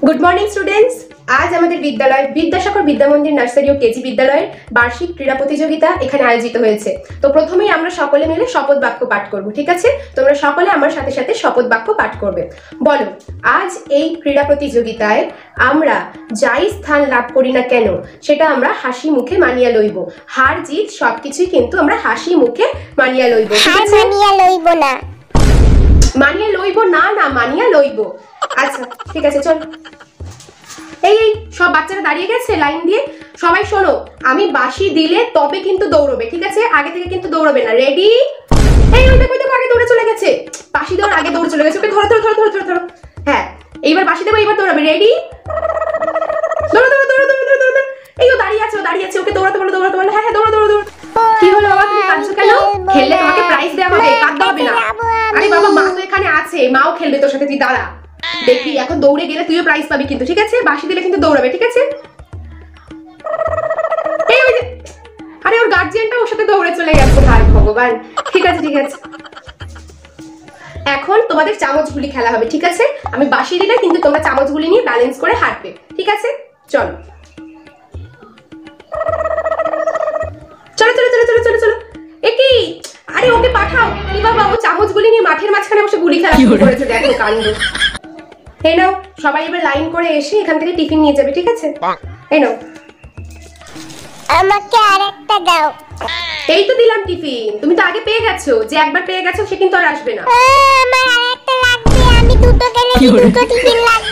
Good morning students. আজ আমাদের বিদ্যালয় বিদ্যাসাগর বিদ্যামন্দির নার্সারি ও কেজি বিদ্যালয়ের বার্ষিক ক্রীড়া প্রতিযোগিতা এখানে আয়োজিত হয়েছে। তো প্রথমেই আমরা সকলে মিলে শপথ বাক্য পাঠ করব, ঠিক আছে? তোমরা সকলে আমার সাথে সাথে শপথ বাক্য পাঠ করবে। বলো, আজ এই ক্রীড়া প্রতিযোগিতায় আমরা যাই স্থান লাভ করি না কেন সেটা আমরা হাসি মুখে মানিয়া লইব। হার জিত সবকিছুই কিন্তু আমরা হাসি মুখে মানিয়া লইব, ঠিক আছে? মানিয়া লইব না, মানিয়া লইব না, না মানিয়া লইব। আচ্ছা ঠিক আছে, চল। এই সব বাচ্চারা দাঁড়িয়ে গেছে লাইন দিয়ে। সবাই শোনো, আমি বাঁশি দিলে তবে কিন্তু দৌড়বে, ঠিক আছে? আগে থেকে কিন্তু দৌড়বে না। রেডি? এই ওই দেখো আগে দৌড়ে চলে গেছে, বাঁশি দেওয়ার আগে দৌড়ে চলে গেছে। ওকে ধরো ধরো ধরো ধরো ধরো ধরো। হ্যাঁ, এইবার বাঁশি দেবো, এইবার দৌড়াবে। রেডি? দৌড়ো দৌড়ো দৌড়ো দৌড়ো দৌড়ো দৌড়ো। এই ও দাঁড়িয়ে আছে, ও দাঁড়িয়ে আছে, ওকে দৌড়াতে বলো দৌড়াতে বলো। হ্যাঁ হ্যাঁ দৌড়ো দৌড়ো দৌড়ো। কি হলো বাবা, তুমি কাঁদছো কেন? খেললে তোমাকে প্রাইজ দেওয়া হবে, কাঁদতে হবে না। আরে বাবা, মা তো এখানে আছে, মাও খেলবে তোর সাথে, তুই দাঁড়া। দেখবি এখন দৌড়ে গেলে তুইও প্রাইজ পাবি কিন্তু, ঠিক আছে? বাঁশি দিলে কিন্তু দৌড়াবে, ঠিক আছে? এই ওই যে, আরে ওর গার্জিয়ানটা ওর সাথে দৌড়ে চলে গেছে। হায় ভগবান। ঠিক আছে ঠিক আছে, এখন তোমাদের চামচগুলি খেলা হবে, ঠিক আছে? আমি বাঁশি দিলে কিন্তু তোমরা চামচগুলি নিয়ে ব্যালেন্স করে হাঁটবে, ঠিক আছে? চলো চলো চলো চলো চলো চলো চলো। একই, আরে ওকে পাঠাও। কি বাবা, ও চামচগুলি নিয়ে মাঠের মাঝখানে বসে গুলি খেলা শুরু করেছে, দেখো কাণ্ড। এই নাও, সবাই এবার লাইন করে এসে এখান থেকে টিফিন নিয়ে যাবে, ঠিক আছে? এই নাও। আমাকে আরেকটা দাও। এই তো দিলাম টিফিন, তুমি তো আগে পেয়ে গেছো। যে একবার পেয়ে গেছো সে কিন্তু আর আসবে না। আমার আরেকটা লাগবে, আমি দুটো গেলে দুটো টিফিন লাগবে।